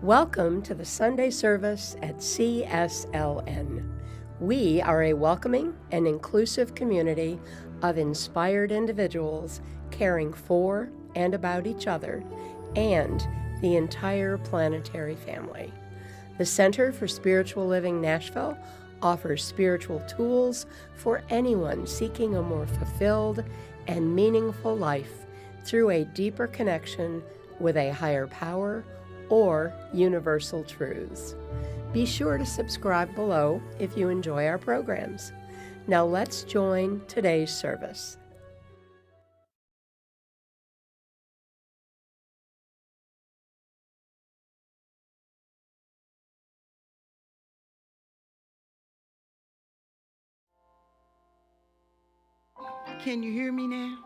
Welcome to the Sunday service at CSLN. We are a welcoming and inclusive community of inspired individuals caring for and about each other and the entire planetary family. The Center for Spiritual Living Nashville offers spiritual tools for anyone seeking a more fulfilled and meaningful life through a deeper connection with a higher power or universal truths. Be sure to subscribe below if you enjoy our programs. Now let's join today's service. Can you hear me now?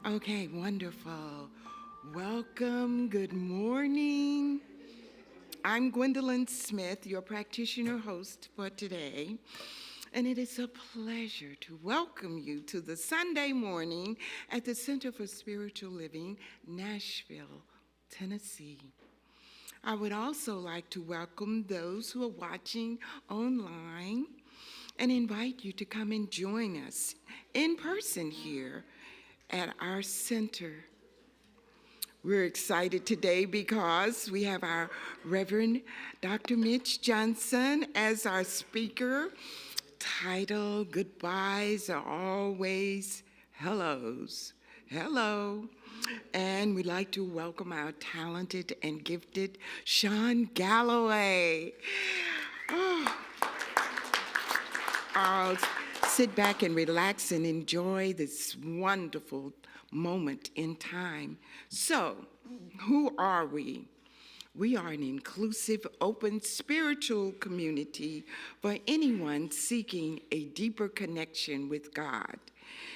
Okay, wonderful. Welcome, good morning. I'm Gwendolyn Smith, your practitioner host for today, and it is a pleasure to welcome you to the Sunday morning at the Center for Spiritual Living, Nashville, Tennessee. I would also like to welcome those who are watching online and invite you to come and join us in person here at our center. We're excited today because we have our Reverend Dr. Mitch Johnson as our speaker. Title, Goodbyes Are Always Hellos. Hello. And we'd like to welcome our talented and gifted Sean Galloway. I'll sit back and relax and enjoy this wonderful moment in time. So, who are we? We are an inclusive, open, spiritual community for anyone seeking a deeper connection with God.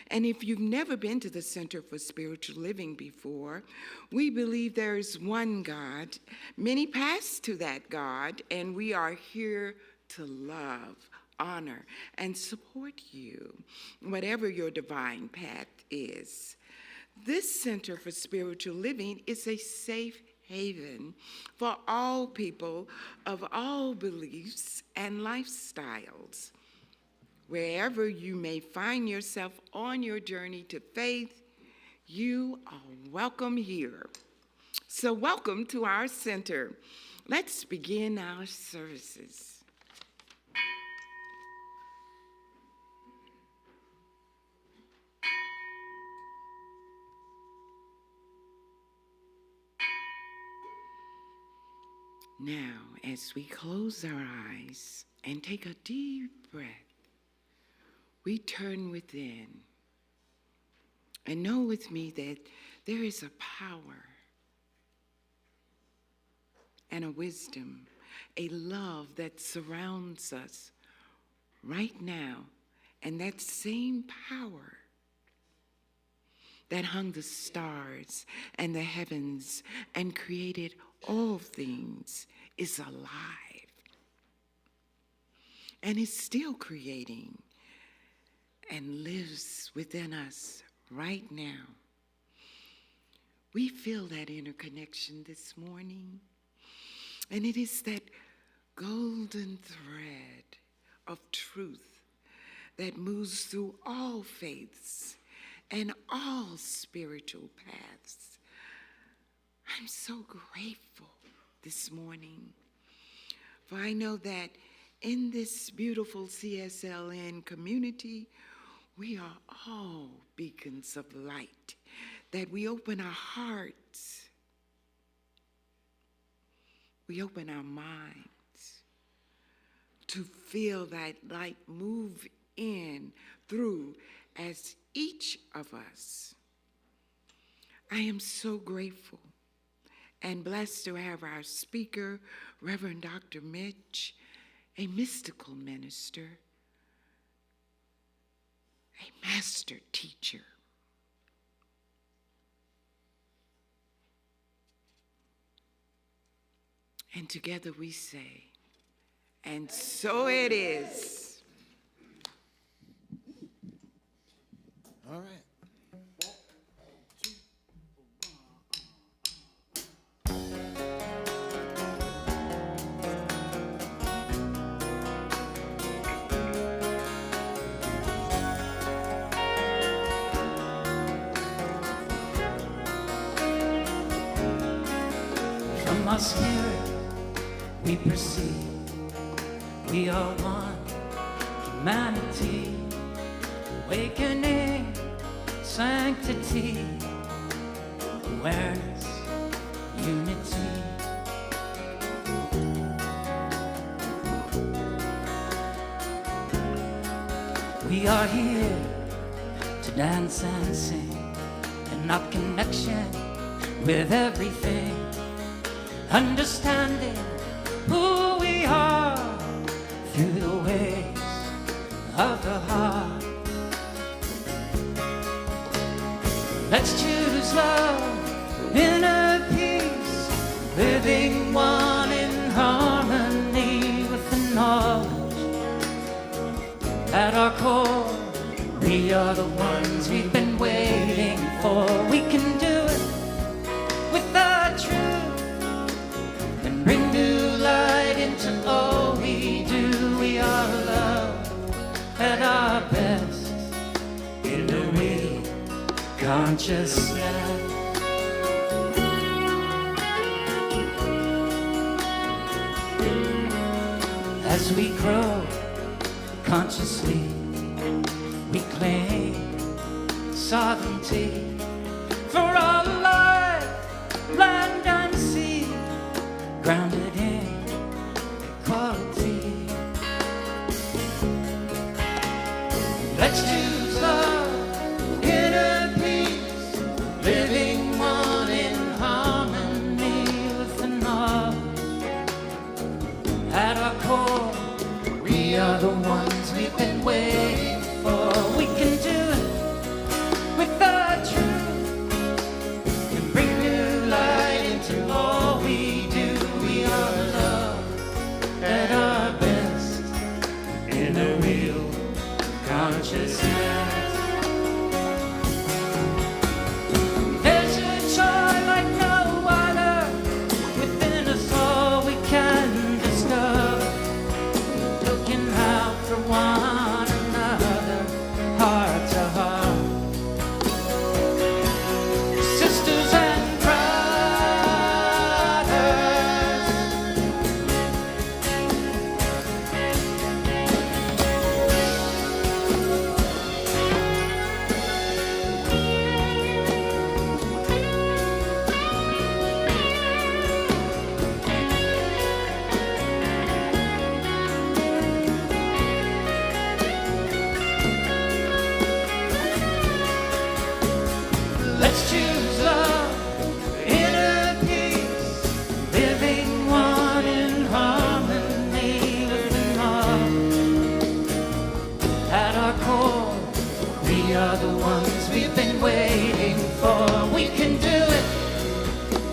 And if you've never been to the Center for Spiritual Living before, we believe there is one God, many paths to that God, and we are here to love, honor, and support you, whatever your divine path is. This Center for Spiritual Living is a safe haven for all people of all beliefs and lifestyles. Wherever you may find yourself on your journey to faith, you are welcome here. So welcome to our center. Let's begin our services. Now, as we close our eyes and take a deep breath, we turn within and know with me that there is a power and a wisdom, a love that surrounds us right now, and that same power that hung the stars and the heavens and created all things is alive and is still creating and lives within us right now. We feel that interconnection this morning, and it is that golden thread of truth that moves through all faiths and all spiritual paths. I'm so grateful this morning, for I know that in this beautiful CSLN community, we are all beacons of light, that we open our hearts, we open our minds to feel that light move in through as each of us. I am so grateful and blessed to have our speaker, Reverend Dr. Mitch, a mystical minister, a master teacher. And together we say, and so it is. All right. our spirit we perceive we are one humanity, awakening sanctity, awareness, unity. We are here to dance and sing in our connection with everything, understanding who we are through the ways of the heart. Let's choose love, inner peace, living one in harmony with the knowledge at our core. We are the ones we've been waiting for. We can do it with our truth and bring new light into all we do. We are love at our best in the real consciousness. As we grow consciously, we claim sovereignty for our life, land and sea, grounded in equality. Let's choose love, inner peace, living one in harmony with the knowledge at our core. We are the ones we've been waiting for. We can do it with our truth and bring new light into all we do. We are love at our best in a real consciousness. There's a joy like no other within us all we can discover. Looking out for one another, heart to heart, sisters and let's choose love, inner peace, living one in harmony with the knowledge at our core. We are the ones we've been waiting for. We can do it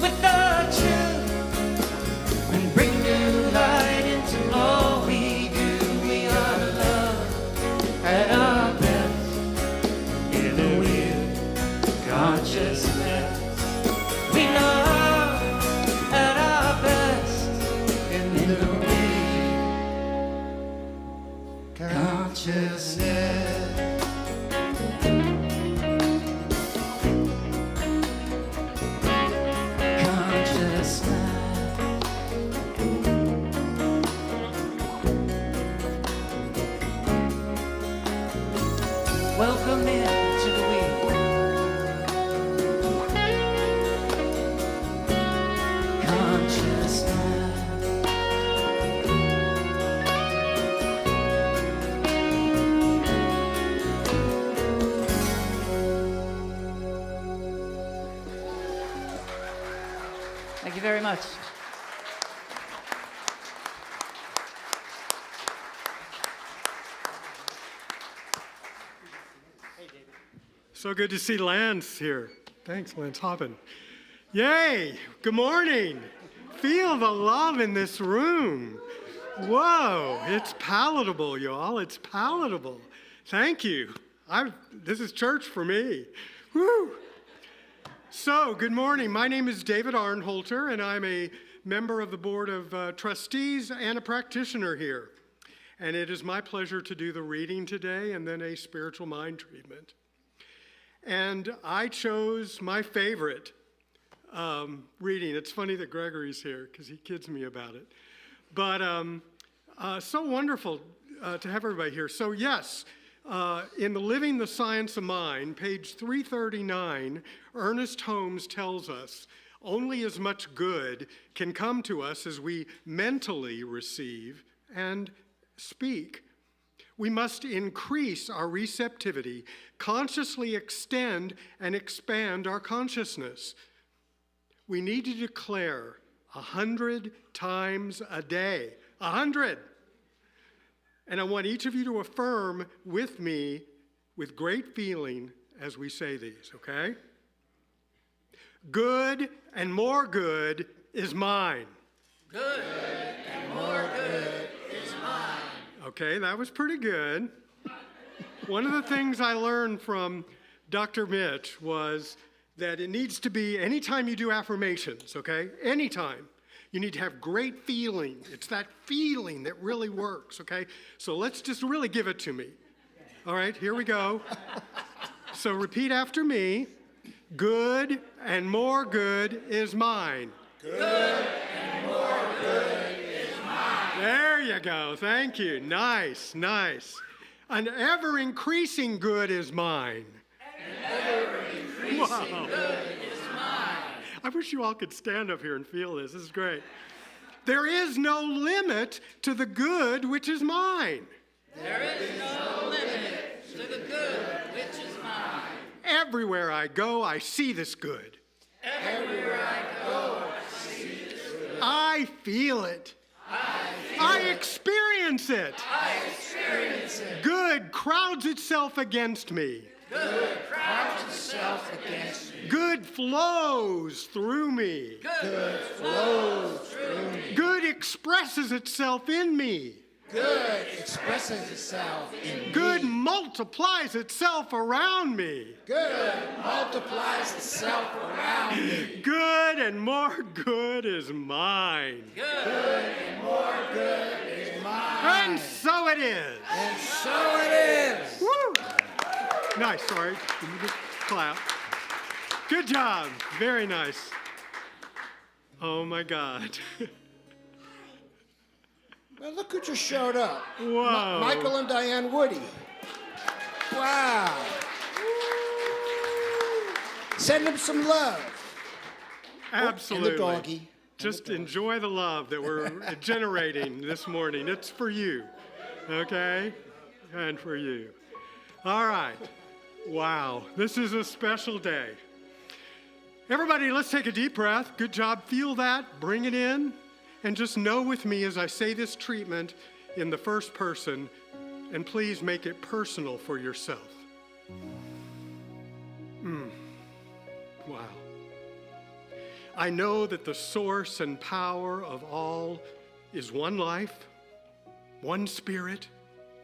with our truth and bring new light into all we do. We are love at our best in the real consciousness. We love at our best in the real consciousness. Welcome into the week. Consciousness. Thank you very much. So good to see Lance here. Thanks, Lance Hoppin. Yay! Good morning. Feel the love in this room. Whoa, it's palatable, y'all. It's palatable. Thank you. This is church for me. Woo! So, good morning. My name is David Arnholter, and I'm a member of the Board of Trustees and a practitioner here. And it is my pleasure to do the reading today and then a spiritual mind treatment. And I chose my favorite reading. It's funny that Gregory's here because he kids me about it. But so wonderful to have everybody here. So yes, in the Living the Science of Mind, page 339, Ernest Holmes tells us only as much good can come to us as we mentally receive and speak. We must increase our receptivity, consciously extend and expand our consciousness. We need to declare 100 times a day. 100. And I want each of you to affirm with me with great feeling as we say these, okay? Good and more good is mine. Good and more good is mine. Okay, that was pretty good. One of the things I learned from Dr. Mitch was that it needs to be, anytime you do affirmations, okay, anytime, you need to have great feeling. It's that feeling that really works, okay? So let's just really give it to me. All right, here we go. So repeat after me. Good and more good is mine. Good and more good is mine. There you go. Thank you. Nice, nice. An ever-increasing good is mine. An ever-increasing good is mine. I wish you all could stand up here and feel this. This is great. There is no limit to the good which is mine. There is no limit to the good which is mine. Everywhere I go, I see this good. Everywhere I go, I see this good. I feel it. I experience it. I experience it. Good crowds itself against me. Good crowds itself against me. Good flows through me. Good flows through me. Good expresses itself in me. Good expresses itself in Good me. multiplies itself around me. Good multiplies itself around me. Good and more good is mine. Good And more good is mine. And so it is. And so it is. Woo! Nice, sorry. Give me the clap. Good job. Very nice. Oh my God. Well, look who just showed up. Whoa. Michael and Diane Woody. Wow. Send them some love. Absolutely. And the doggy. Just enjoy the love that we're generating this morning. It's for you, okay? And for you. All right. Wow. This is a special day. Everybody, let's take a deep breath. Good job. Feel that. Bring it in. And just know with me as I say this treatment in the first person, and please make it personal for yourself. Wow. I know that the source and power of all is one life, one spirit,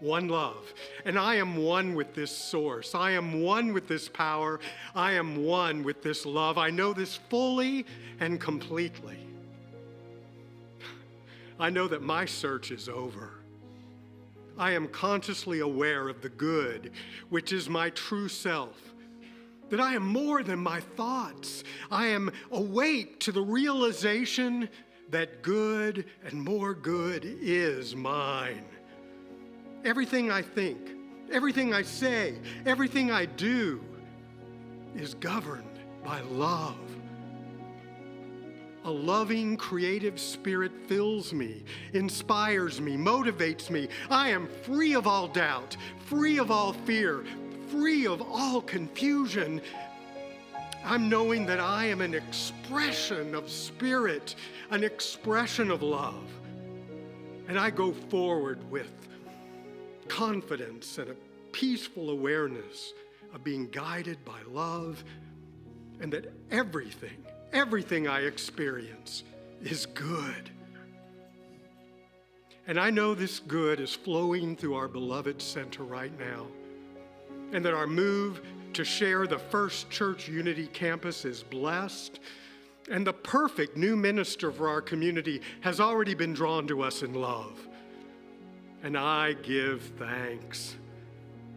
one love. And I am one with this source. I am one with this power. I am one with this love. I know this fully and completely. I know that my search is over. I am consciously aware of the good, which is my true self. That I am more than my thoughts. I am awake to the realization that good and more good is mine. Everything I think, everything I say, everything I do is governed by love. A loving, creative spirit fills me, inspires me, motivates me. I am free of all doubt, free of all fear, free of all confusion. I'm knowing that I am an expression of spirit, an expression of love. And I go forward with confidence and a peaceful awareness of being guided by love, and that everything I experience is good. And I know this good is flowing through our beloved center right now, and that our move to share the First Church Unity campus is blessed, and the perfect new minister for our community has already been drawn to us in love. And I give thanks.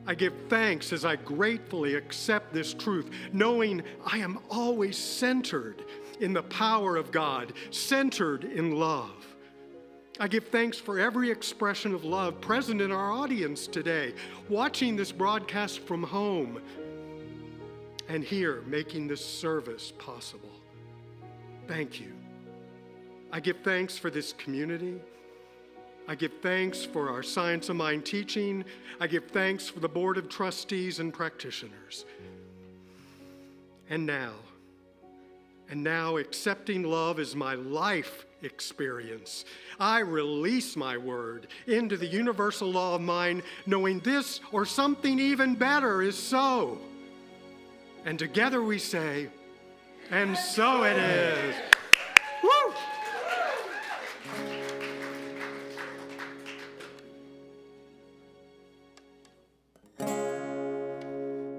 I give thanks as I gratefully accept this truth, knowing I am always centered in the power of God, centered in love. I give thanks for every expression of love present in our audience today, watching this broadcast from home, and here making this service possible. Thank you. I give thanks for this community. I give thanks for our Science of Mind teaching. I give thanks for the Board of Trustees and practitioners. And now, accepting love as my life experience, I release my word into the universal law of mind, knowing this or something even better is so. And together we say, and so it is. Woo!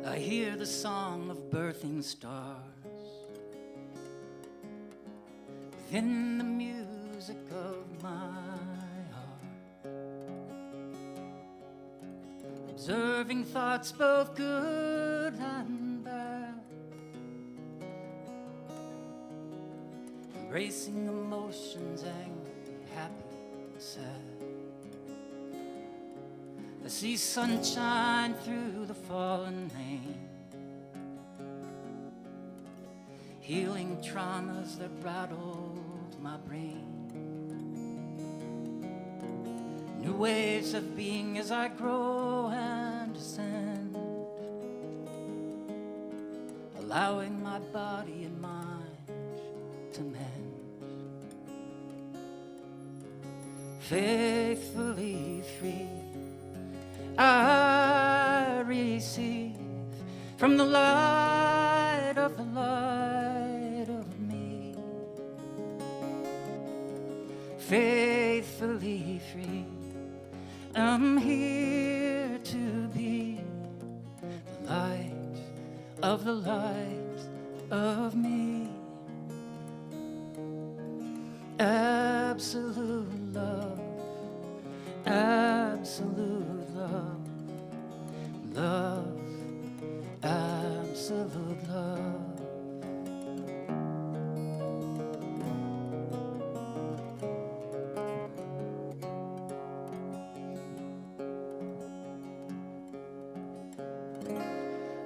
I hear the song of birthing stars within the music of my heart, observing thoughts both good and bad, embracing emotions, angry, happy, sad. I see sunshine through the fallen rain, healing traumas that rattled my brain. New ways of being as I grow and ascend, allowing my body and mind to mend. Faithfully free, I receive from the light of me. Faithfully free, I'm here to be the light of me. Absolute love, absolute love, love, absolute love.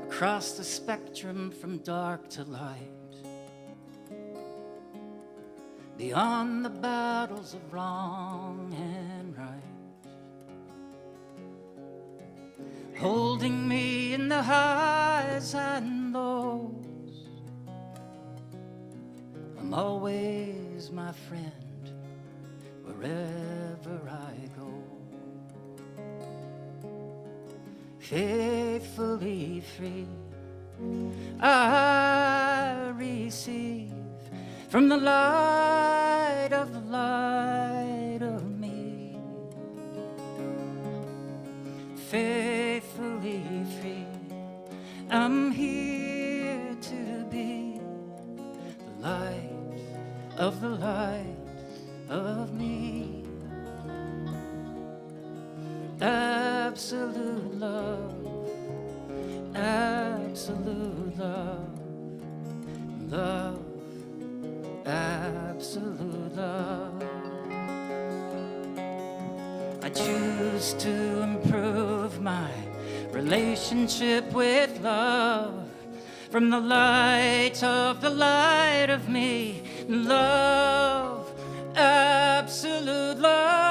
Across the spectrum from dark to light, beyond the battles of wrong and right, holding me in the highs and lows, I'm always my friend wherever I go. Faithfully free, I receive from the light of me. Faithfully free, I'm here to be the light of me. Absolute love, absolute love, love, absolute love. I choose to improve my relationship with love from the light of me. Love, absolute love.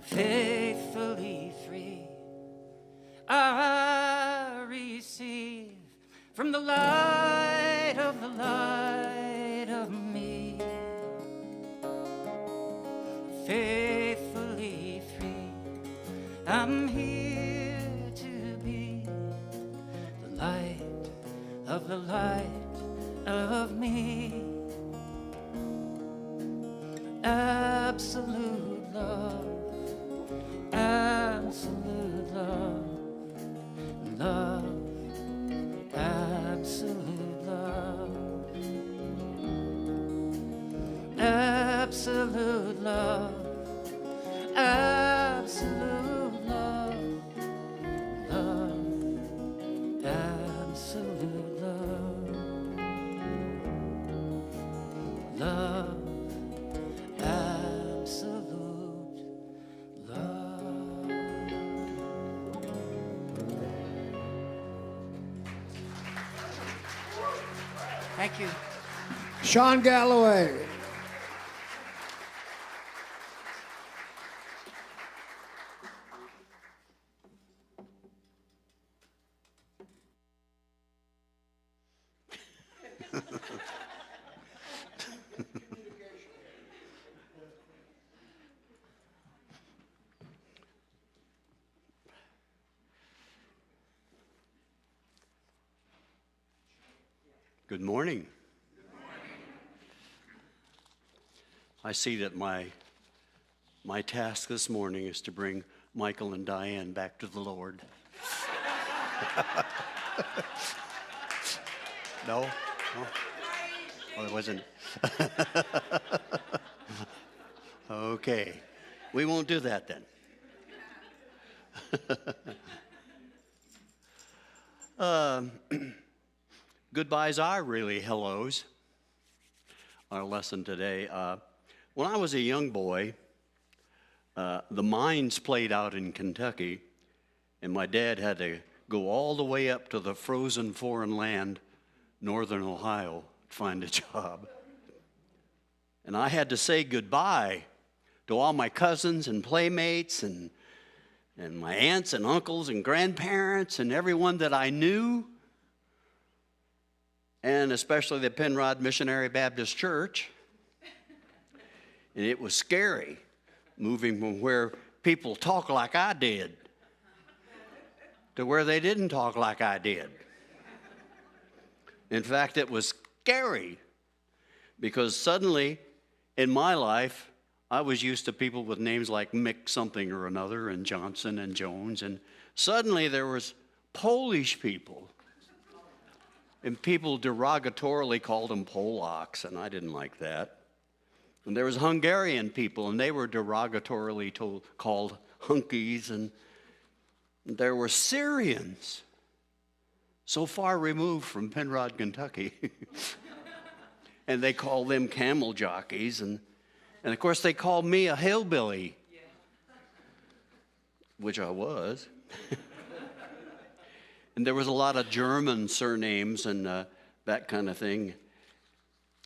Faithfully free, I receive from the light of me. Faithfully free, I'm here to be the light of me. Absolute love, Thank you. Sean Galloway. Good morning. I see that my task this morning is to bring Michael and Diane back to the Lord. No? Oh, it wasn't. Okay. We won't do that then. Goodbyes are really hellos. Our lesson today. When I was a young boy, the mines played out in Kentucky, and my dad had to go all the way up to the frozen foreign land, northern Ohio, to find a job. And I had to say goodbye to all my cousins and playmates and my aunts and uncles and grandparents and everyone that I knew, and especially the Penrod Missionary Baptist Church. And it was scary moving from where people talk like I did to where they didn't talk like I did. In fact, it was scary because suddenly in my life, I was used to people with names like Mick something or another and Johnson and Jones, and suddenly there was Polish people. And people derogatorily called them Polacks, and I didn't like that. And there was Hungarian people, and they were derogatorily called hunkies. And there were Syrians, so far removed from Penrod, Kentucky. And they called them camel jockeys. And of course, they called me a hillbilly, which I was. And there was a lot of German surnames and that kind of thing.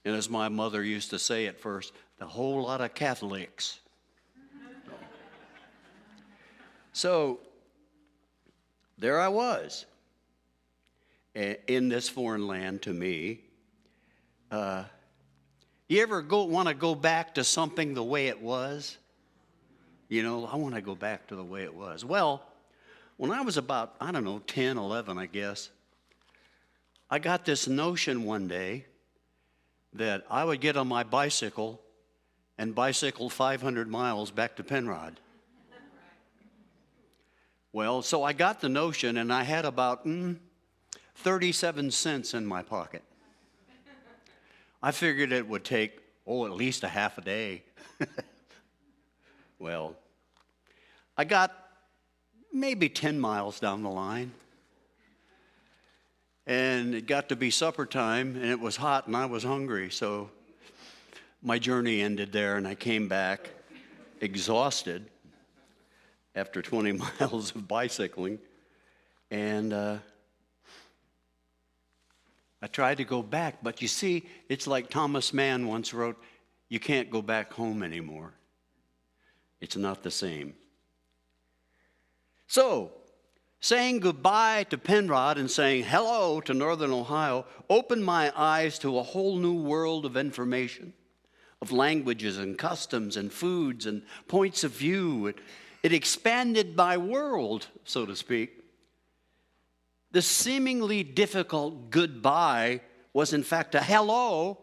And as my mother used to say at first, a whole lot of Catholics. So there I was in this foreign land to me. You ever want to go back to something the way it was? You know, I want to go back to the way it was. Well, when I was about, 10, 11, I guess, I got this notion one day that I would get on my bicycle and bicycle 500 miles back to Penrod. Well, so I got the notion, and I had about 37 cents in my pocket. I figured it would take, at least a half a day. Well, I got maybe 10 miles down the line, and it got to be supper time, and it was hot, and I was hungry, so my journey ended there, and I came back exhausted after 20 miles of bicycling, and I tried to go back, but you see, it's like Thomas Mann once wrote, you can't go back home anymore. It's not the same. So, saying goodbye to Penrod and saying hello to Northern Ohio opened my eyes to a whole new world of information, of languages and customs and foods and points of view. It expanded my world, so to speak. The seemingly difficult goodbye was in fact a hello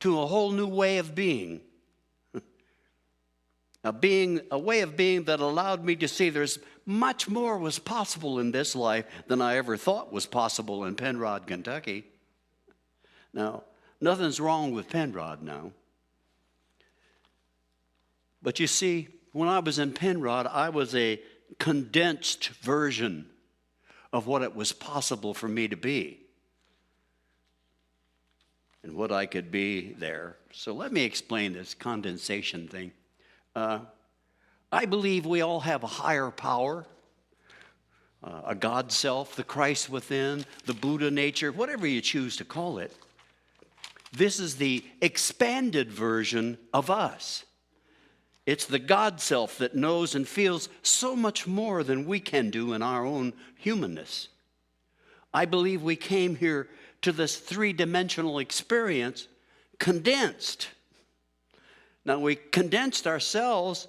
to a whole new way of being. A way of being that allowed me to see there's much more was possible in this life than I ever thought was possible in Penrod, Kentucky. Now, nothing's wrong with Penrod now. But you see, when I was in Penrod, I was a condensed version of what it was possible for me to be and what I could be there. So let me explain this condensation thing. I believe we all have a higher power, a God self, the Christ within, the Buddha nature, whatever you choose to call it. This is the expanded version of us. It's the God self that knows and feels so much more than we can do in our own humanness. I believe we came here to this three-dimensional experience condensed. Now, we condensed ourselves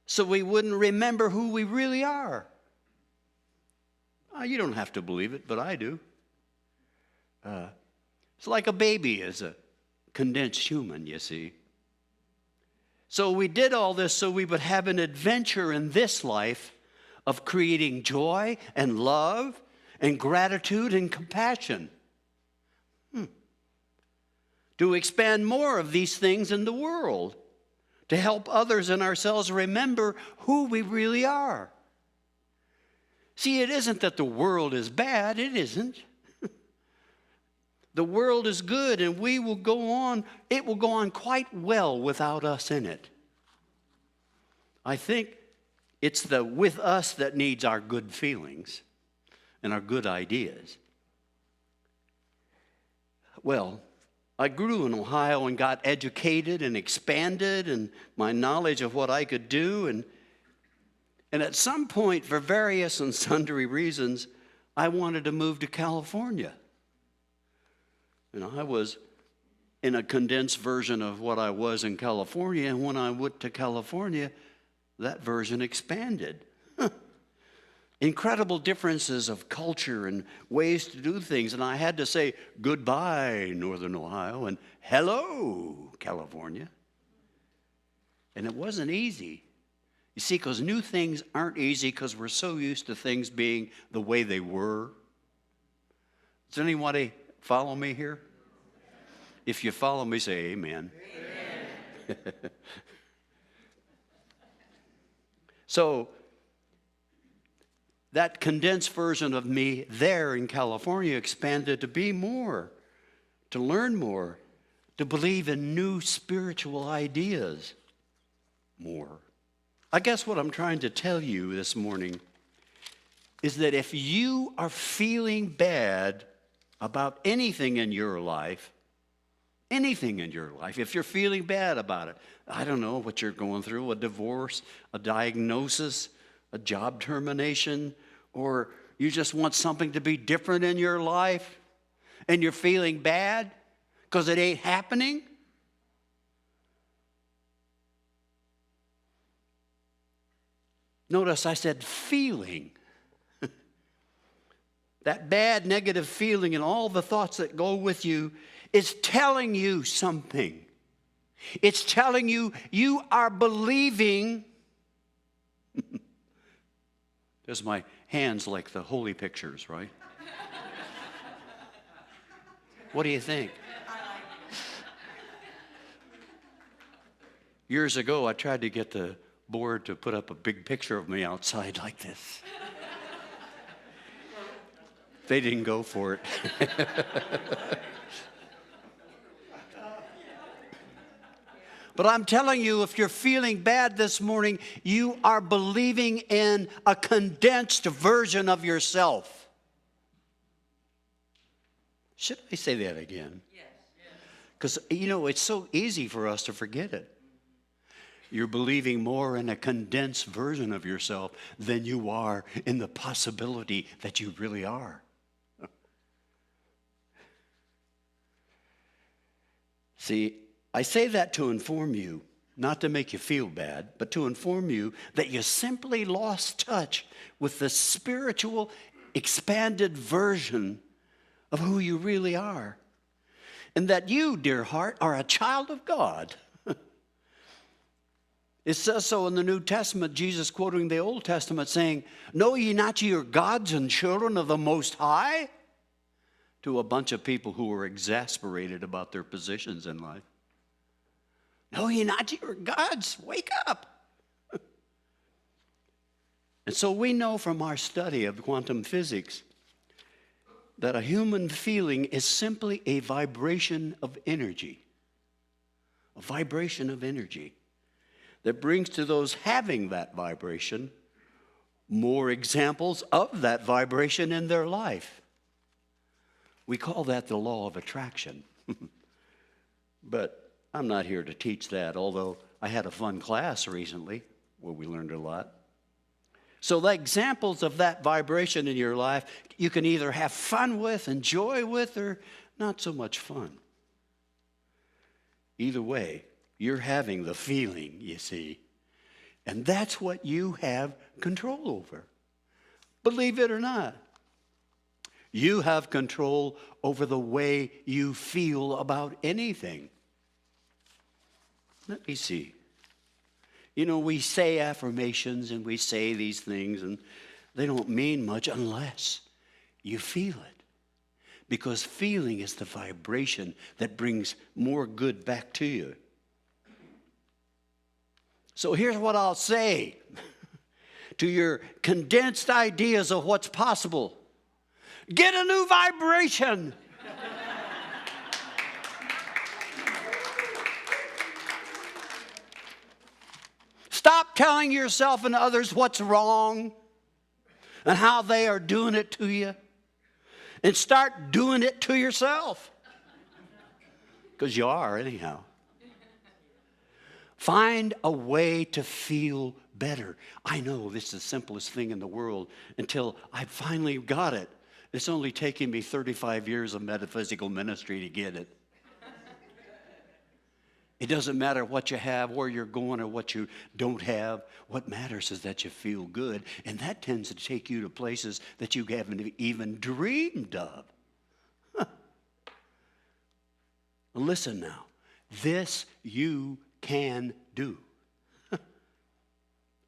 so we wouldn't remember who we really are. You don't have to believe it, but I do. It's like a baby is a condensed human, you see. So we did all this so we would have an adventure in this life of creating joy and love and gratitude and compassion. To expand more of these things in the world, to help others and ourselves remember who we really are. See, it isn't that the world is bad. It isn't. The world is good, and it will go on quite well without us in it. I think it's the with us that needs our good feelings and our good ideas. Well, I grew in Ohio and got educated and expanded in my knowledge of what I could do. And at some point, for various and sundry reasons, I wanted to move to California. I was in a condensed version of what I was in California, and when I went to California, that version expanded. Incredible differences of culture and ways to do things, and I had to say goodbye, Northern Ohio, and hello, California. And it wasn't easy. You see, because new things aren't easy because we're so used to things being the way they were. Does anybody follow me here? If you follow me, say amen. Amen. So, that condensed version of me there in California expanded to be more, to learn more, to believe in new spiritual ideas more. I guess what I'm trying to tell you this morning is that if you are feeling bad about anything in your life, if you're feeling bad about it, I don't know what you're going through, a divorce, a diagnosis, a job termination, or you just want something to be different in your life, and you're feeling bad because it ain't happening. Notice I said feeling. That bad, negative feeling and all the thoughts that go with you is telling you something. It's telling you you are believing. There's my hands like the holy pictures, right? What do you think? Years ago, I tried to get the board to put up a big picture of me outside like this. They didn't go for it. But I'm telling you, if you're feeling bad this morning, you are believing in a condensed version of yourself. Should I say that again? Yes. Because, it's so easy for us to forget it. You're believing more in a condensed version of yourself than you are in the possibility that you really are. See, I say that to inform you, not to make you feel bad, but to inform you that you simply lost touch with the spiritual, expanded version of who you really are. And that you, dear heart, are a child of God. It says so in the New Testament, Jesus quoting the Old Testament saying, "Know ye not ye are gods and children of the Most High?" To a bunch of people who were exasperated about their positions in life. Know ye not ye are gods? Wake up. And so we know from our study of quantum physics that a human feeling is simply a vibration of energy. A vibration of energy that brings to those having that vibration more examples of that vibration in their life. We call that the law of attraction. But I'm not here to teach that, although I had a fun class recently where we learned a lot. So the examples of that vibration in your life, you can either have fun with, enjoy with, or not so much fun. Either way, you're having the feeling, you see. And that's what you have control over. Believe it or not. You have control over the way you feel about anything. Let me see. You know, we say affirmations and we say these things, and they don't mean much unless you feel it. Because feeling is the vibration that brings more good back to you. So here's what I'll say to your condensed ideas of what's possible. Get a new vibration. Stop telling yourself and others what's wrong and how they are doing it to you. And start doing it to yourself. Because you are anyhow. Find a way to feel better. I know this is the simplest thing in the world until I finally got it. It's only taken me 35 years of metaphysical ministry to get it. It doesn't matter what you have, where you're going, or what you don't have. What matters is that you feel good, and that tends to take you to places that you haven't even dreamed of. Listen now. This you can do.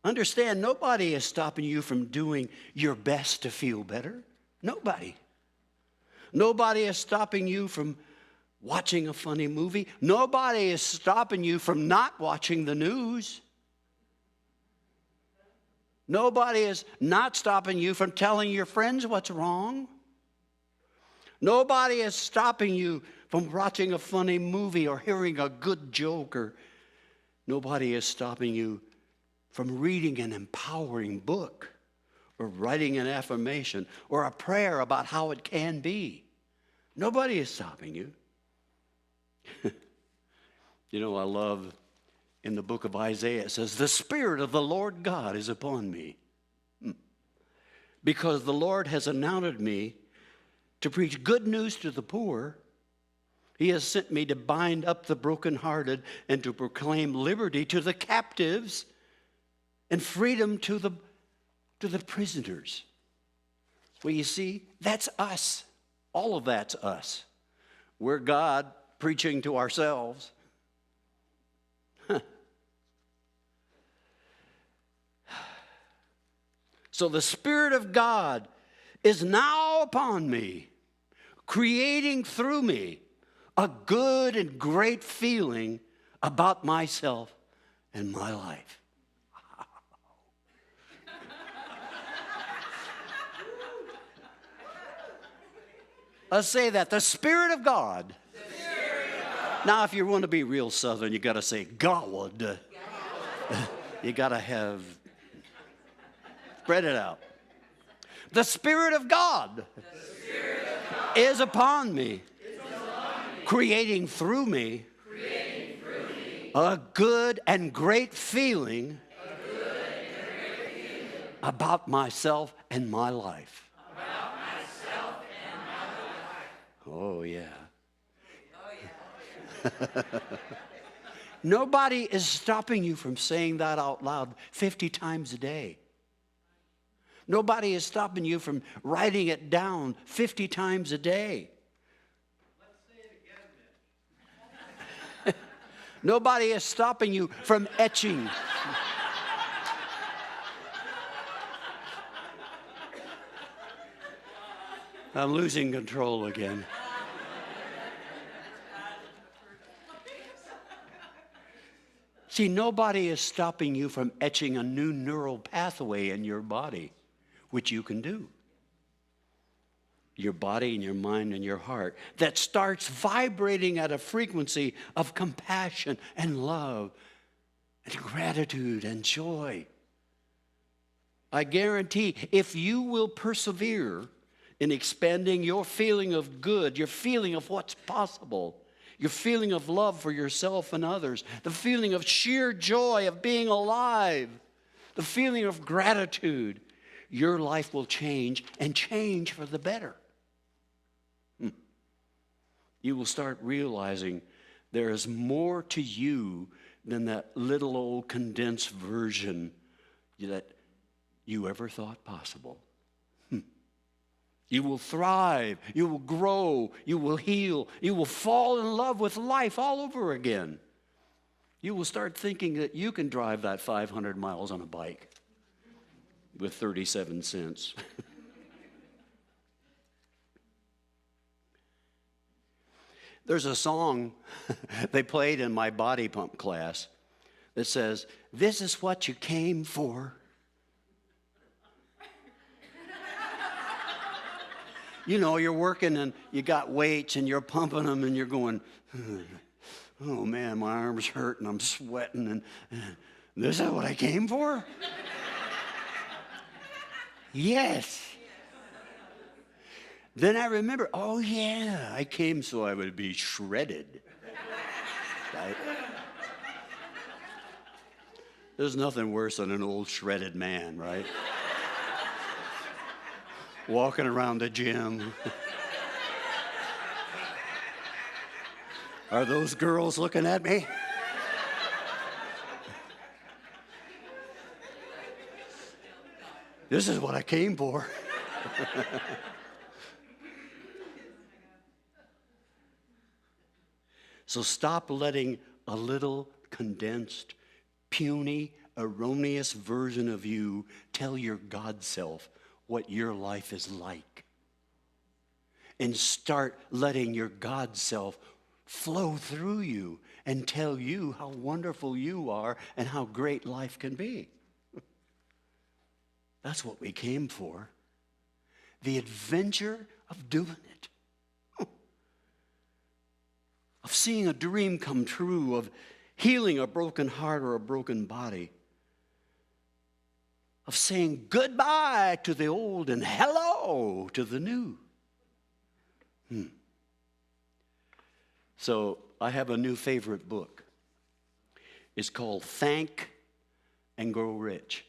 Understand, nobody is stopping you from doing your best to feel better. Nobody. Nobody is stopping you from watching a funny movie. Nobody is stopping you from not watching the news. Nobody is not stopping you from telling your friends what's wrong. Nobody is stopping you from watching a funny movie or hearing a good joke, or nobody is stopping you from reading an empowering book or writing an affirmation or a prayer about how it can be. Nobody is stopping you. You know, I love in the book of Isaiah, it says, the Spirit of the Lord God is upon me, because the Lord has anointed me to preach good news to the poor. He has sent me to bind up the brokenhearted and to proclaim liberty to the captives and freedom to the prisoners. Well, you see, that's us. All of that's us. We're God preaching to ourselves. So the Spirit of God is now upon me, creating through me a good and great feeling about myself and my life. Let's say that. The Spirit of God. Now, if you want to be real Southern, you got to say God. You got to have, spread it out. The Spirit of God is upon me, creating through me a good and great feeling about myself and my life. Oh, yeah. Nobody is stopping you from saying that out loud 50 times a day. Nobody is stopping you from writing it down 50 times a day. Let's say it again, Mitch. Nobody is stopping you from etching. I'm losing control again. See, nobody is stopping you from etching a new neural pathway in your body, which you can do. Your body and your mind and your heart that starts vibrating at a frequency of compassion and love and gratitude and joy. I guarantee if you will persevere in expanding your feeling of good, your feeling of what's possible, your feeling of love for yourself and others, the feeling of sheer joy of being alive, the feeling of gratitude, your life will change and change for the better. You will start realizing there is more to you than that little old condensed version that you ever thought possible. You will thrive, you will grow, you will heal, you will fall in love with life all over again. You will start thinking that you can drive that 500 miles on a bike with 37 cents. There's a song they played in my body pump class that says, "This is what you came for." You know, you're working and you got weights and you're pumping them and you're going, oh man, my arms hurt and I'm sweating and this is what I came for? Yes. Then I remember, oh yeah, I came so I would be shredded. Right? There's nothing worse than an old shredded man, right? Walking around the gym. Are those girls looking at me? This is what I came for. So stop letting a little condensed, puny, erroneous version of you tell your God self what your life is like. And start letting your God self flow through you and tell you how wonderful you are and how great life can be. That's what we came for. The adventure of doing it. Of seeing a dream come true, of healing a broken heart or a broken body. Of saying goodbye to the old and hello to the new. So I have a new favorite book. It's called Think and Grow Rich.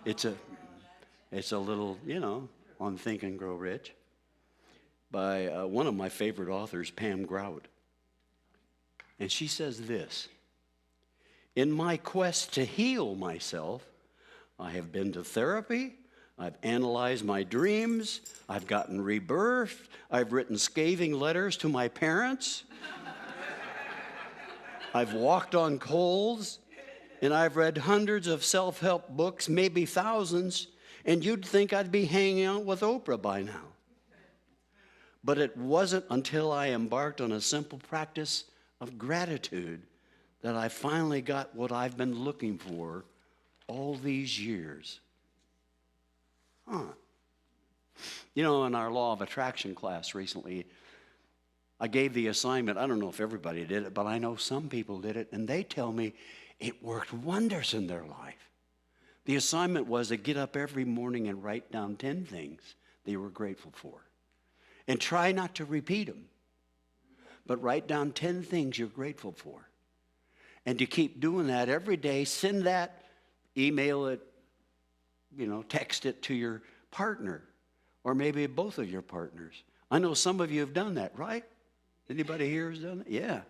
It's a little, on Think and Grow Rich by one of my favorite authors, Pam Grout. And she says this: in my quest to heal myself, I have been to therapy, I've analyzed my dreams, I've gotten rebirthed, I've written scathing letters to my parents, I've walked on coals, and I've read hundreds of self-help books, maybe thousands, and you'd think I'd be hanging out with Oprah by now. But it wasn't until I embarked on a simple practice of gratitude that I finally got what I've been looking for all these years. In our law of attraction class recently, I gave the assignment. I don't know if everybody did it, but I know some people did it, and they tell me it worked wonders in their life. The assignment was to get up every morning and write down 10 things they were grateful for. And try not to repeat them, but write down 10 things you're grateful for. And to keep doing that every day, send that, email it, text it to your partner, or maybe both of your partners. I know some of you have done that, right? Anybody here has done that? Yeah.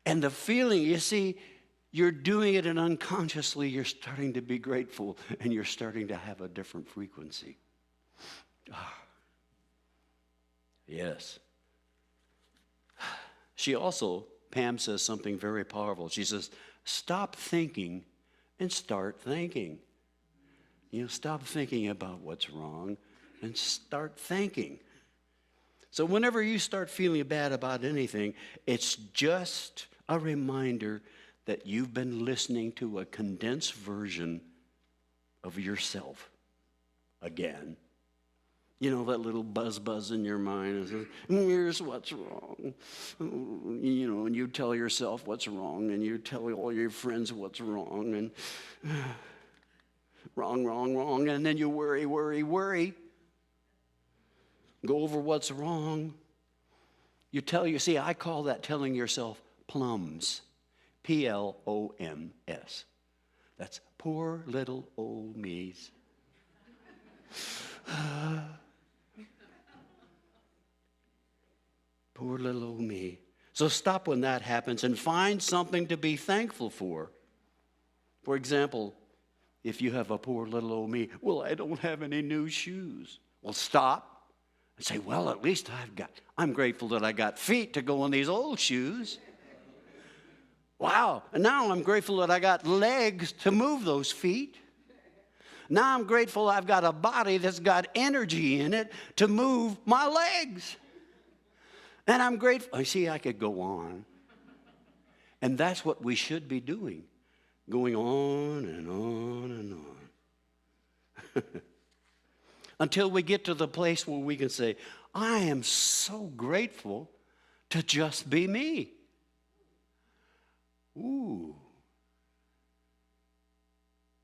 And the feeling, you see, you're doing it and unconsciously you're starting to be grateful and you're starting to have a different frequency. Yes. Pam says something very powerful. She says, stop thinking and start thinking. Stop thinking about what's wrong and start thinking. So whenever you start feeling bad about anything, it's just a reminder that you've been listening to a condensed version of yourself again. That little buzz in your mind and says, here's what's wrong. And you tell yourself what's wrong, and you tell all your friends what's wrong, and wrong, and then you worry. Go over what's wrong. See, I call that telling yourself plums. P-L-O-M-S. That's poor little old me's. Poor little old me. So stop when that happens and find something to be thankful for. For example, if you have a poor little old me, well, I don't have any new shoes. Well, stop and say, well, at least I'm grateful that I got feet to go in these old shoes. Wow, and now I'm grateful that I got legs to move those feet. Now I'm grateful I've got a body that's got energy in it to move my legs. And I'm grateful. I could go on. And that's what we should be doing, going on and on and on. Until we get to the place where we can say, I am so grateful to just be me. Ooh.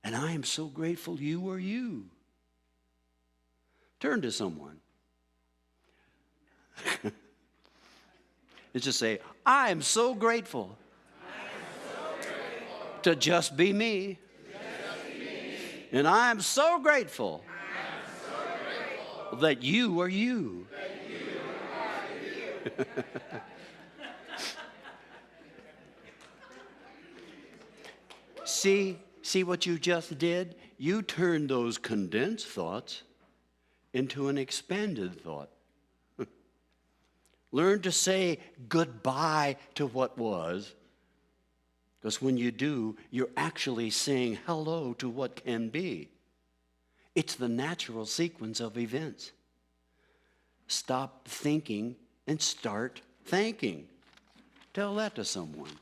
And I am so grateful you are you. Turn to someone. It's just say, I am so grateful, to just be me. And I am so grateful, that you are you. See what you just did? You turned those condensed thoughts into an expanded thought. Learn to say goodbye to what was, because when you do, you're actually saying hello to what can be. It's the natural sequence of events. Stop thinking and start thanking. Tell that to someone.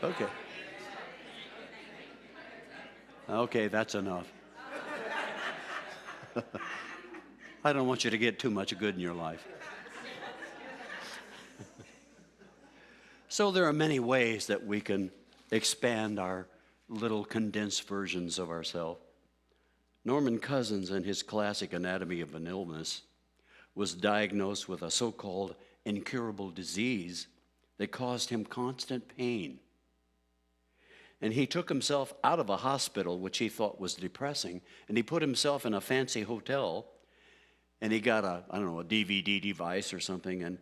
Okay. Okay, that's enough. I don't want you to get too much good in your life. So there are many ways that we can expand our little condensed versions of ourselves. Norman Cousins, in his classic Anatomy of an Illness, was diagnosed with a so-called incurable disease that caused him constant pain. And he took himself out of a hospital, which he thought was depressing, and he put himself in a fancy hotel, and he got a DVD device or something, and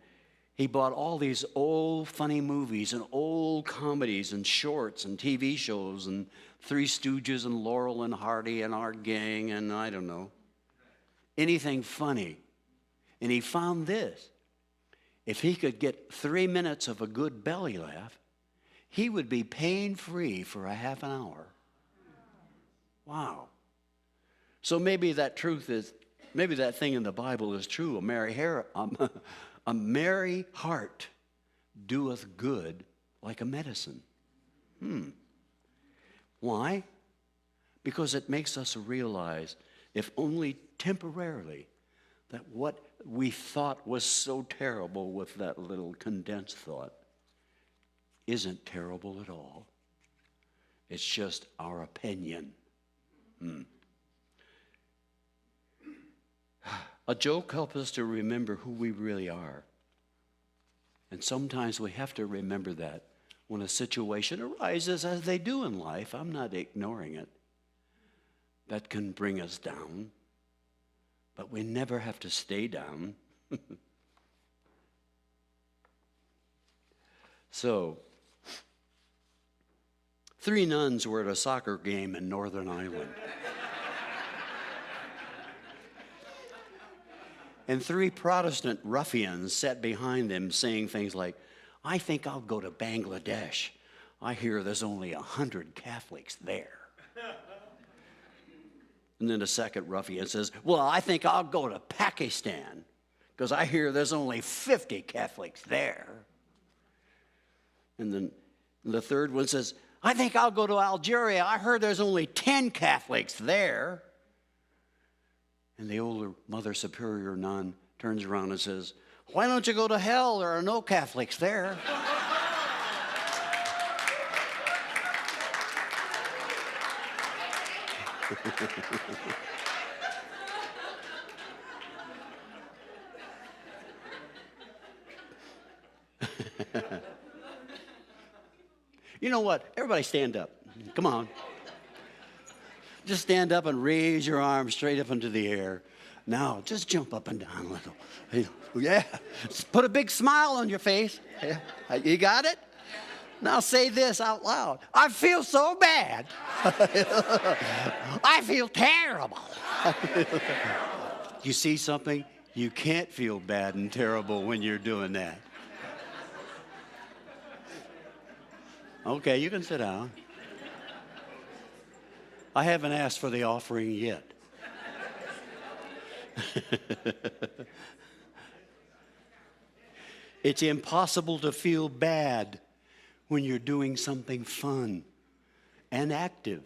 he bought all these old funny movies and old comedies and shorts and TV shows and Three Stooges and Laurel and Hardy and Our Gang and I don't know, anything funny. And he found this. If he could get 3 minutes of a good belly laugh, he would be pain-free for a half an hour. Wow. So maybe that thing in the Bible is true. A merry heart doeth good like a medicine. Why? Because it makes us realize, if only temporarily, that what we thought was so terrible with that little condensed thought isn't terrible at all. It's just our opinion. A joke helps us to remember who we really are. And sometimes we have to remember that when a situation arises, as they do in life. I'm not ignoring it. That can bring us down. But we never have to stay down. So, 3 nuns were at a soccer game in Northern Ireland. And 3 Protestant ruffians sat behind them saying things like, I think I'll go to Bangladesh. I hear there's only 100 Catholics there. And then the second ruffian says, well, I think I'll go to Pakistan because I hear there's only 50 Catholics there. And then the third one says, I think I'll go to Algeria. I heard there's only 10 Catholics there. And the older Mother Superior nun turns around and says, why don't you go to hell? There are no Catholics there. You know what? Everybody stand up. Come on. Just stand up and raise your arms straight up into the air. Now, just jump up and down a little. Yeah. Put a big smile on your face. Yeah. You got it? Now say this out loud. I feel so bad. I feel terrible. You see something? You can't feel bad and terrible when you're doing that. Okay, you can sit down. I haven't asked for the offering yet. It's impossible to feel bad when you're doing something fun and active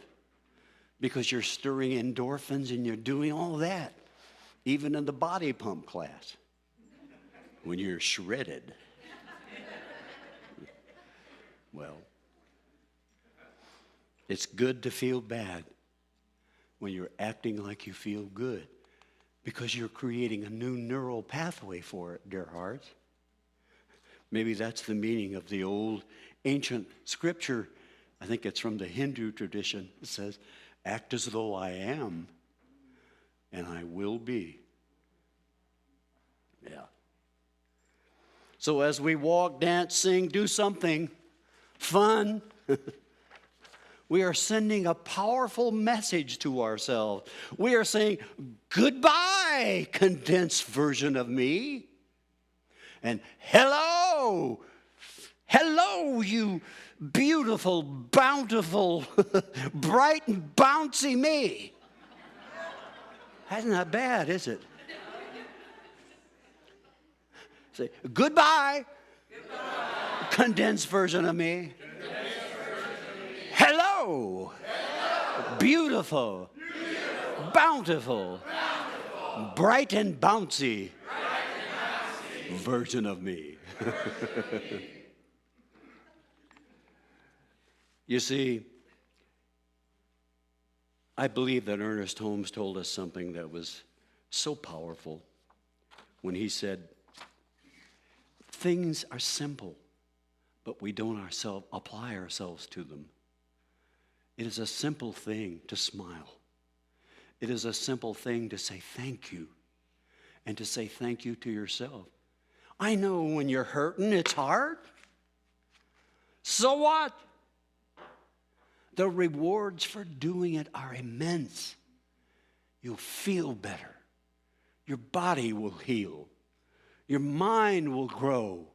because you're stirring endorphins and you're doing all that, even in the body pump class, when you're shredded. Well, it's good to feel bad when you're acting like you feel good because you're creating a new neural pathway for it, dear hearts. Maybe that's the meaning of the old ancient scripture. I think it's from the Hindu tradition. It says, act as though I am, and I will be. Yeah. So as we walk, dance, sing, do something fun, we are sending a powerful message to ourselves. We are saying, goodbye, condensed version of me. And hello, you beautiful, bountiful, bright and bouncy me. That's not bad, is it? Say, goodbye, condensed version of me. Hello, beautiful, bountiful, bright and bouncy version of me. You see, I believe that Ernest Holmes told us something that was so powerful when he said, things are simple, but we don't apply ourselves to them. It is a simple thing to smile. It is a simple thing to say thank you and to say thank you to yourself. I know when you're hurting, it's hard. So what? The rewards for doing it are immense. You'll feel better. Your body will heal. Your mind will grow.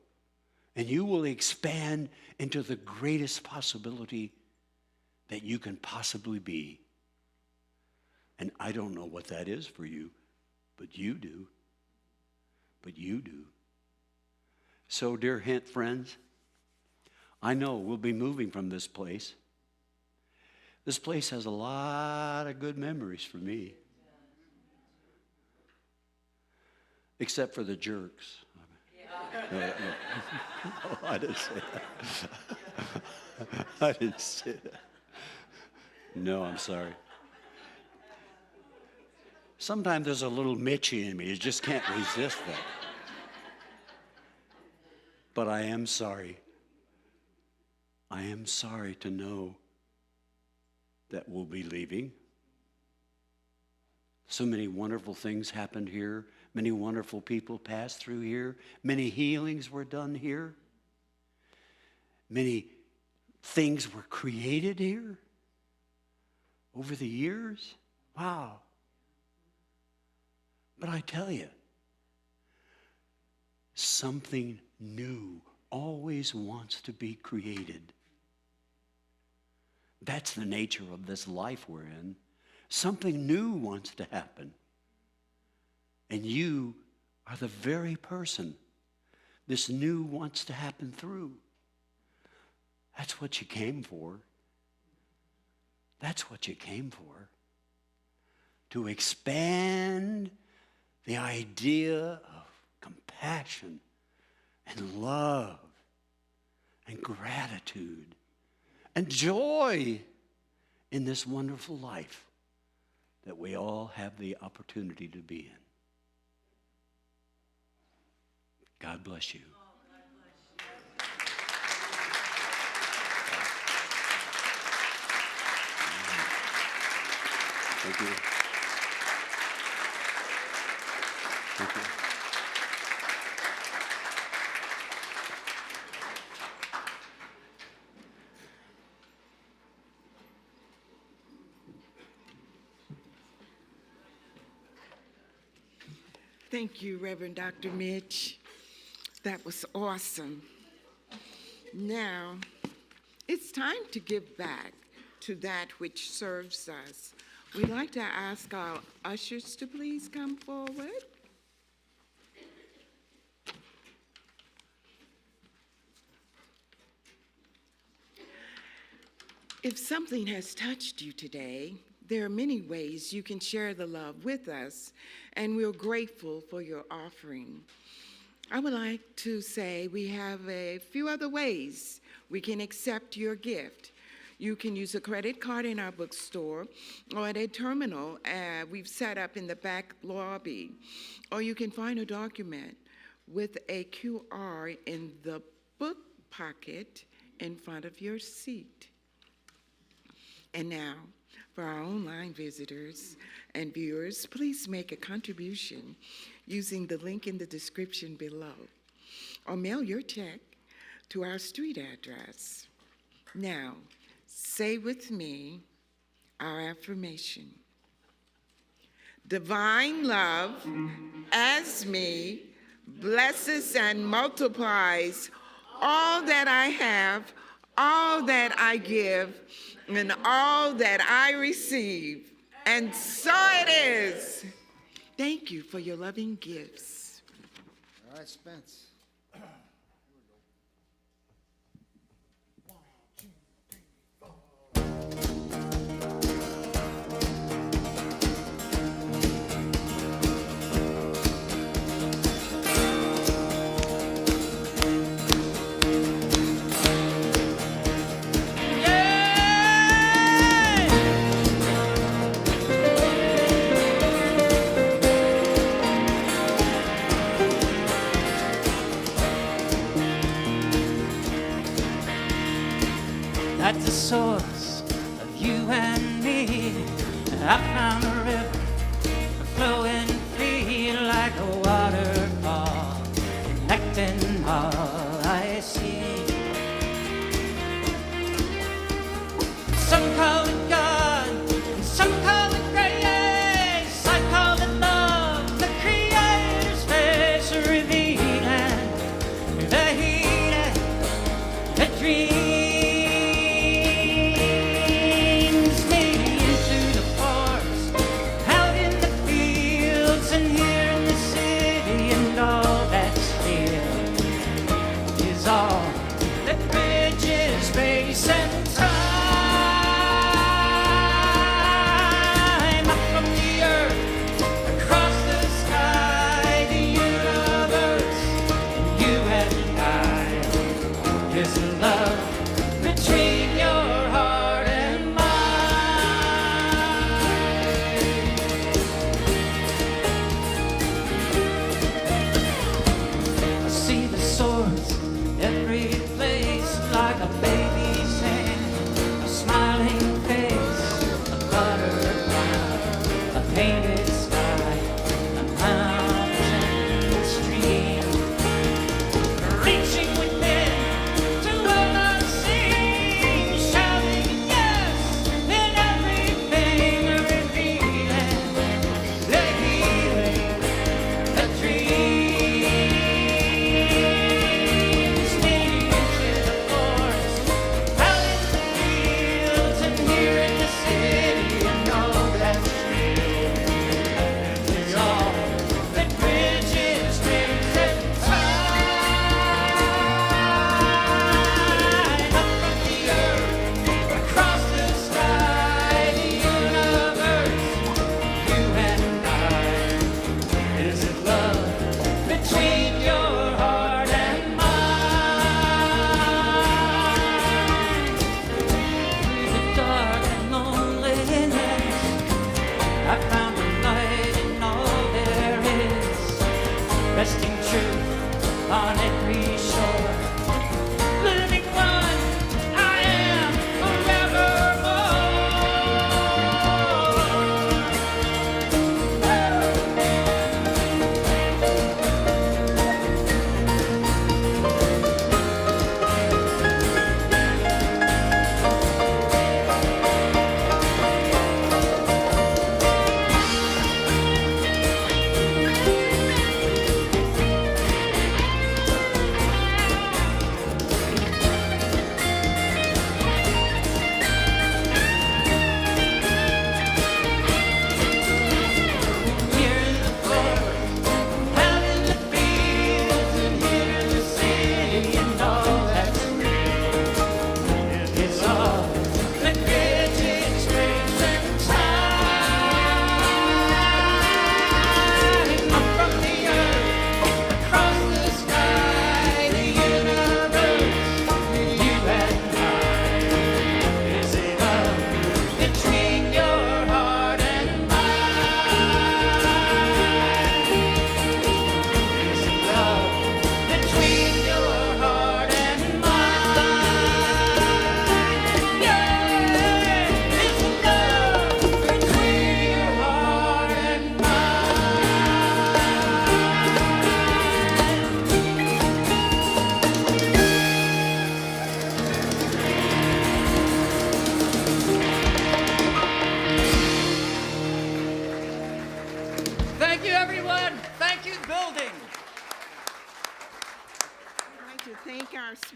And you will expand into the greatest possibility that you can possibly be. And I don't know what that is for you, but you do. But you do. So, dear hint friends, I know we'll be moving from this place. This place has a lot of good memories for me. Except for the jerks. No, I didn't say that. I didn't say that. No, I'm sorry. Sometimes there's a little Mitch in me. You just can't resist that. But I am sorry. I am sorry to know that we'll be leaving. So many wonderful things happened here. Many wonderful people passed through here. Many healings were done here. Many things were created here over the years. Wow. But I tell you, something new always wants to be created. That's the nature of this life we're in. Something new wants to happen. And you are the very person this new wants to happen through. That's what you came for. That's what you came for. To expand the idea of compassion and love and gratitude and joy in this wonderful life that we all have the opportunity to be in. God bless you. Thank you. Thank you. Thank you, Reverend Dr. Mitch. That was awesome. Now, it's time to give back to that which serves us. We'd like to ask our ushers to please come forward. If something has touched you today, there are many ways you can share the love with us, and we're grateful for your offering. I would like to say we have a few other ways we can accept your gift. You can use a credit card in our bookstore or at a terminal we've set up in the back lobby. Or you can find a document with a QR in the book pocket in front of your seat. And now, for our online visitors and viewers, please make a contribution using the link in the description below, or mail your check to our street address. Now, say with me our affirmation. Divine love as me blesses and multiplies all that I have, all that I give, and all that I receive. And so it is. Thank you for your loving gifts. All right, Spence. At the source of you and me, I found a river flowing free like a waterfall, connecting all I see. Some call it God, and some call it grace. I call it love, the Creator's face revealing the heat and the dream.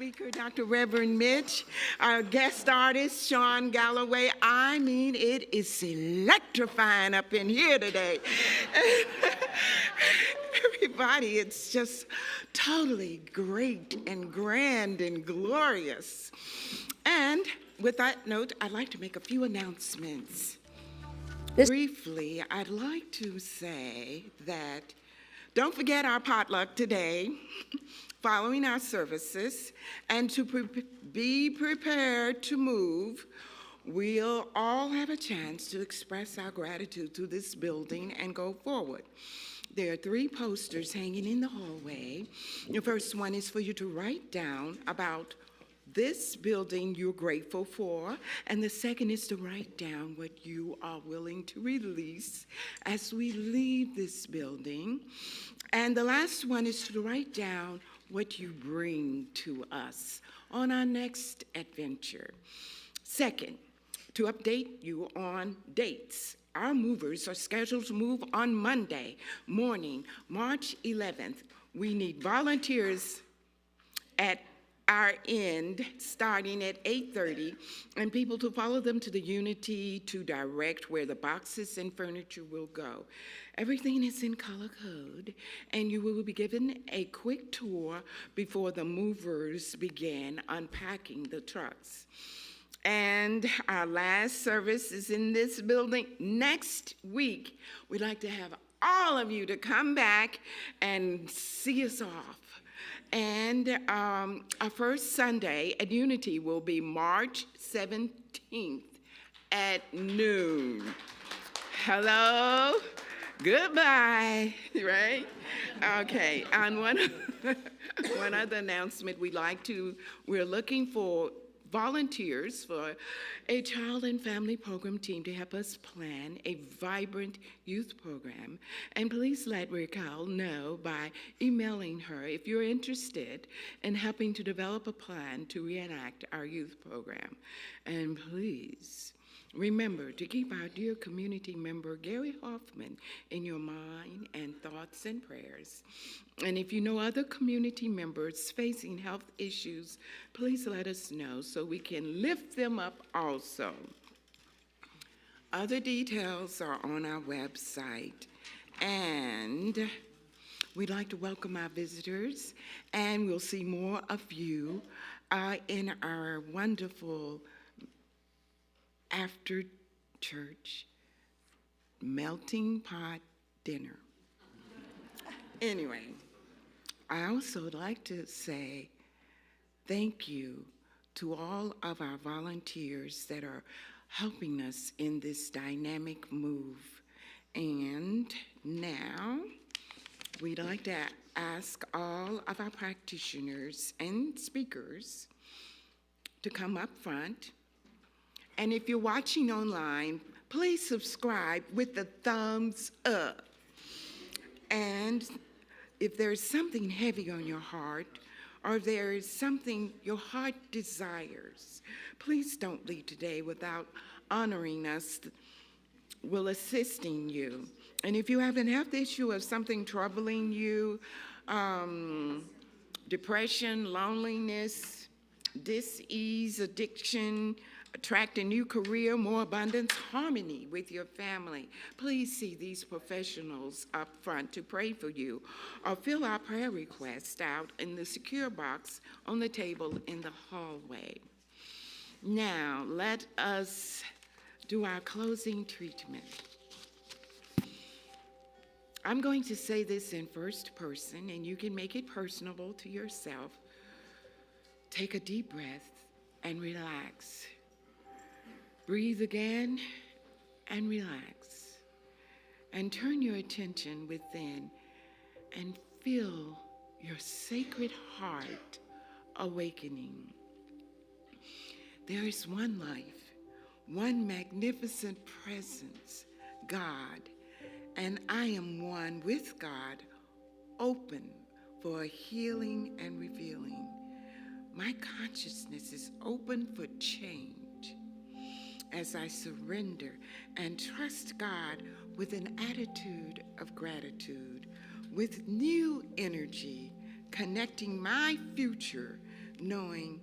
speaker, Dr. Reverend Mitch, our guest artist, Sean Galloway. I mean, it is electrifying up in here today. Everybody, it's just totally great and grand and glorious. And with that note, I'd like to make a few announcements. Briefly, I'd like to say that don't forget our potluck today, following our services, and to be prepared to move. We'll all have a chance to express our gratitude to this building and go forward. There are 3 posters hanging in the hallway. The first one is for you to write down about this building you're grateful for, and the second is to write down what you are willing to release as we leave this building. And the last one is to write down what you bring to us on our next adventure. Second, to update you on dates. Our movers are scheduled to move on Monday morning, March 11th. We need volunteers at our end, starting at 8:30, and people to follow them to the Unity to direct where the boxes and furniture will go. Everything is in color code, and you will be given a quick tour before the movers begin unpacking the trucks. And our last service is in this building next week. We'd like to have all of you to come back and see us off. And our first Sunday at Unity will be March 17th at noon. Hello, goodbye, right? Okay, and one other announcement we're looking for volunteers for a child and family program team to help us plan a vibrant youth program. And please let Raquel know by emailing her if you're interested in helping to develop a plan to reenact our youth program. And please remember to keep our dear community member Gary Hoffman in your mind and thoughts and prayers. And if you know other community members facing health issues, please let us know so we can lift them up also. Other details are on our website. And we'd like to welcome our visitors, and we'll see more of you in our wonderful after church melting pot dinner. Anyway, I also would like to say thank you to all of our volunteers that are helping us in this dynamic move. And now we'd like to ask all of our practitioners and speakers to come up front. And if you're watching online, please subscribe with the thumbs up. And if there's something heavy on your heart, or there is something your heart desires, please don't leave today without honoring us, will assisting you. And if you have a health issue of something troubling you, depression, loneliness, dis-ease, addiction, attract a new career, more abundance, harmony with your family, please see these professionals up front to pray for you, or fill our prayer request out in the secure box on the table in the hallway. Now, let us do our closing treatment. I'm going to say this in first person, and you can make it personable to yourself. Take a deep breath and relax. Breathe again and relax. And turn your attention within and feel your sacred heart awakening. There is one life, one magnificent presence, God, and I am one with God, open for a healing and revealing. My consciousness is open for change as I surrender and trust God with an attitude of gratitude, with new energy, connecting my future knowing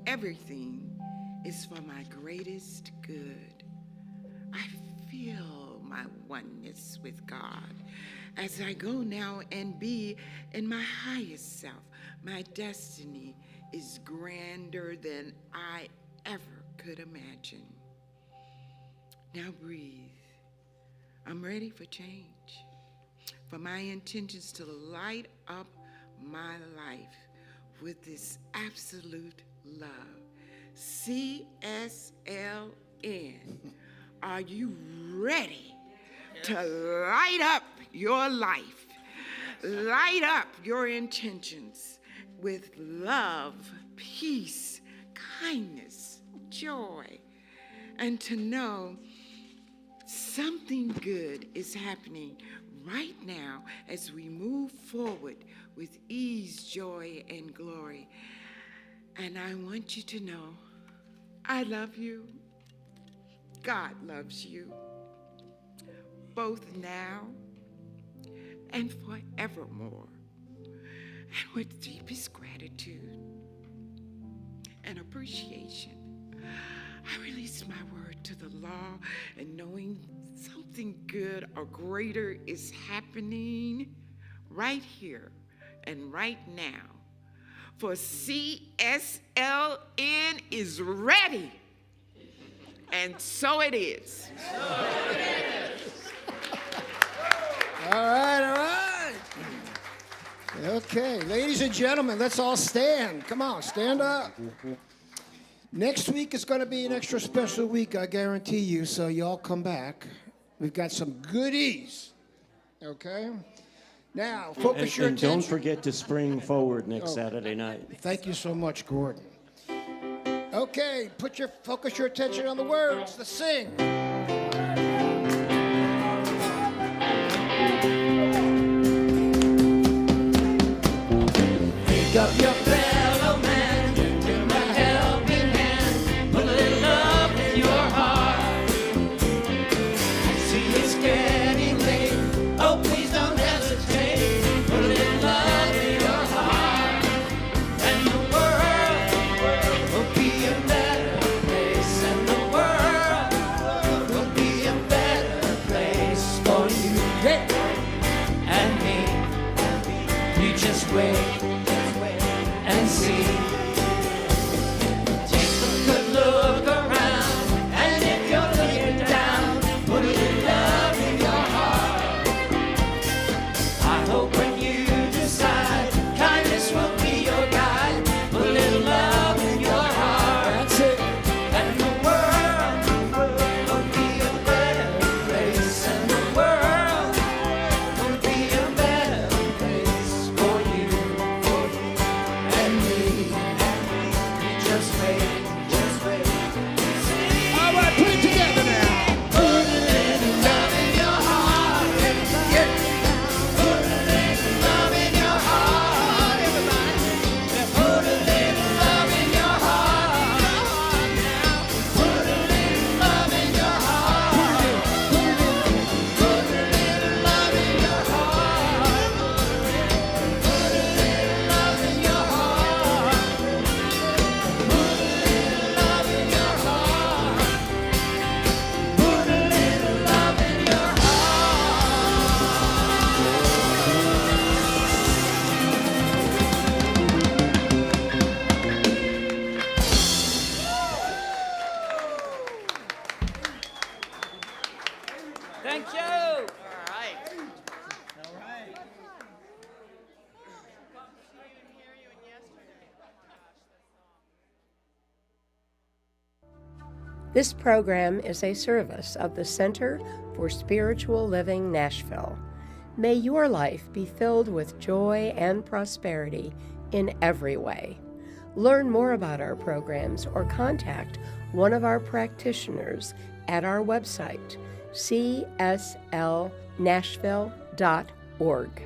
everything is for my greatest good. I feel my oneness with God as I go now and be in my highest self. My destiny is grander than I ever could imagine. Now breathe. I'm ready for change, for my intentions to light up my life with this absolute love. CSLN, are you ready to light up your life? Light up your intentions with love, peace, kindness, joy, and to know something good is happening right now as we move forward with ease, joy, and glory. And I want you to know I love you. God loves you, both now and forevermore. And with deepest gratitude and appreciation, I release my word to the law, and knowing something good or greater is happening right here and right now. For CSLN is ready. And so it is. All right. Okay, ladies and gentlemen, let's all stand. Come on, stand up. Next week is going to be an extra special week, I guarantee you, so y'all come back. We've got some goodies, okay? Now, focus your and attention. don't forget to spring forward next Saturday night. Thank you so much, Gordon. Okay, focus your attention on the words. Let's sing. Pick up your fellow man, give him a helping hand, put a little love in your heart. I see it's getting late, oh please don't hesitate, put a little love in your heart, and the world will be a better place, and the world will be a better place for you and me. You just wait and see. Take a good look around, and if you're looking down, put a little love in your heart. I hope when you decide, kindness will be your guide. Put a little love in your heart. That's it. And the world will be a better place, and the world will be a better place for you and me. Just wait, just wait. All right, put it together now. Put a little love in your heart, everybody. Put a little love in your heart, everybody. Put a little love in your heart now. Put a little love in your heart. Put a little love in your heart. Put a little love in your heart. Put a little love in your heart. Put a little love in your heart. Thank you. All right. This program is a service of the Center for Spiritual Living Nashville. May your life be filled with joy and prosperity in every way. Learn more about our programs or contact one of our practitioners at our website, cslnashville.org.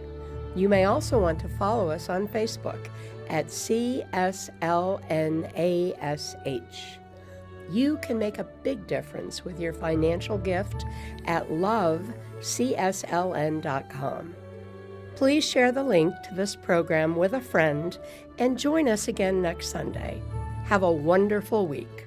You may also want to follow us on Facebook at CSLNASH. You can make a big difference with your financial gift at lovecsln.com. Please share the link to this program with a friend and join us again next Sunday. Have a wonderful week.